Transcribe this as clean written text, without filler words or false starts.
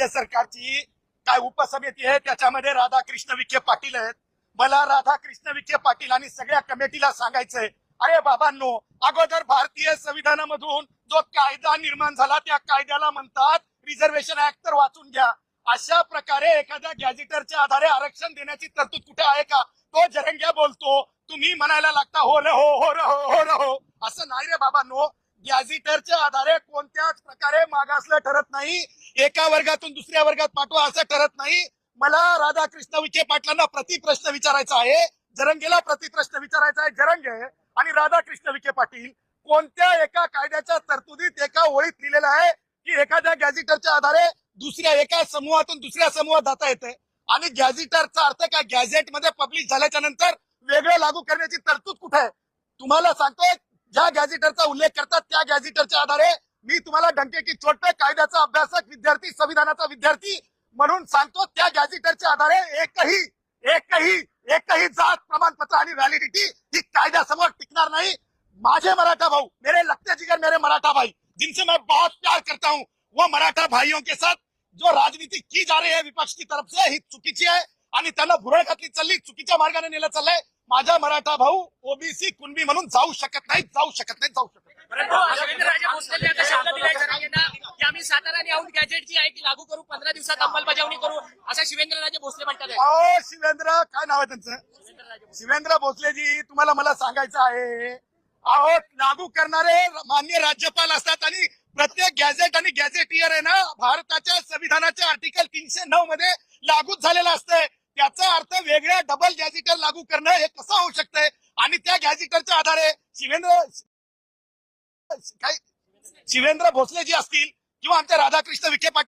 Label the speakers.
Speaker 1: राज्य सरकारची काय उपसमिती आहे, त्याच्यामध्ये राधाकृष्ण विखे पाटील आहेत. मला राधाकृष्ण विखे पाटील आणि सगळ्या कमिटीला सांगायचंय, अरे बाबांनो, अगोदर भारतीय संविधानामधून जो कायदा निर्माण झाला त्या कायद्याला म्हणतात रिझर्वेशन ऍक्ट, तर वाचून घ्या. अशा प्रकारे एखाद्या गॅझेटरच्या आधारे आरक्षण देण्याची तरतूद कुठे आहे का? तो जरंग्या बोलतो, तुम्ही म्हणायला लागता हो न हो, हो न हो, हो न हो. असं नाही रे बाबांनो. गॅझेटरच्या आधारे कोणत्याच प्रकारे मागासलं ठरत नाही. एका वर्गातून दुसऱ्या वर्गात पाठवा असं ठरत नाही. मला राधाकृष्ण विखे पाटलांना प्रतिप्रश्न विचारायचा आहे, जरंगेला प्रतिप्रश्न विचारायचा आहे. जरंगे आणि राधाकृष्ण विखे पाटील, कोणत्या एका कायद्याच्या तरतुदीत एका ओळीत लिहिलेलं आहे की एखाद्या गॅझेटरच्या आधारे दुसऱ्या एका समूहातून दुसऱ्या समूहात जाता येते? आणि गॅझेटरचा अर्थ काय? गॅझेटमध्ये पब्लिश झाल्याच्या नंतर वेगळं लागू करण्याची तरतूद कुठे आहे? तुम्हाला सांगतोय, ज्या गॅझेटरचा उल्लेख करतात त्या गॅझेटरच्या आधारे मी तुम्हाला डंके की चोट पे कायद्याचा अभ्यासक विद्यार्थी, संविधानाचा विद्यार्थी म्हणून सांगतो, त्या गॅझेटरच्या आधारे एकही जात प्रमाणपत्र आणि व्हॅलिडिटी ही कायद्यासमोर टिकणार नाही. माझे मराठा भाऊ, मेरे लगते जिगर मेरे मराठा भाई, जिनसे मैं बहुत प्यार करता हूं, वो मराठा भाइयों के साथ जो राजनीति की जा रही है विपक्ष की तरफ से, ही चुकीची आहे आणि त्यांना भुरळ घातली चालली, चुकीच्या मार्गाने नेलं चाललंय. माझा मराठा भाऊ ओबीसी कुणबी म्हणून जाऊ शकत नाही.
Speaker 2: परंतु शिवेंद्रराजे भोसलेंनी आता शब्द दिलाय जरांगेंना की आम्ही सातारा आणि औंध गॅजेट जी आहे ती लागू करू, 15 दिवसात अंमलबजावणी करू, असं शिवेंद्रराजे भोसले म्हणतात.
Speaker 1: अहो शिवेंद्र, काय नाव आहे त्यांचं? शिवेंद्र भोसलेजी, तुम्हाला मला सांगायचं आहे, अहो लागू करणारे मान्य राज्यपाल असतात आणि प्रत्येक गॅझेट आणि गॅझेटियर आहे ना, भारताच्या संविधानाच्या आर्टिकल 309 मध्ये लागूच झालेलं असतंय. त्याचा अर्थ वेगळ्या डबल गॅझेटर लागू करणं हे कसं होऊ शकतंय? आणि त्या गॅझेटरच्या आधारे शिवेंद्र भोसले जी असतील किंवा आमच्या राधाकृष्ण विखे पाटील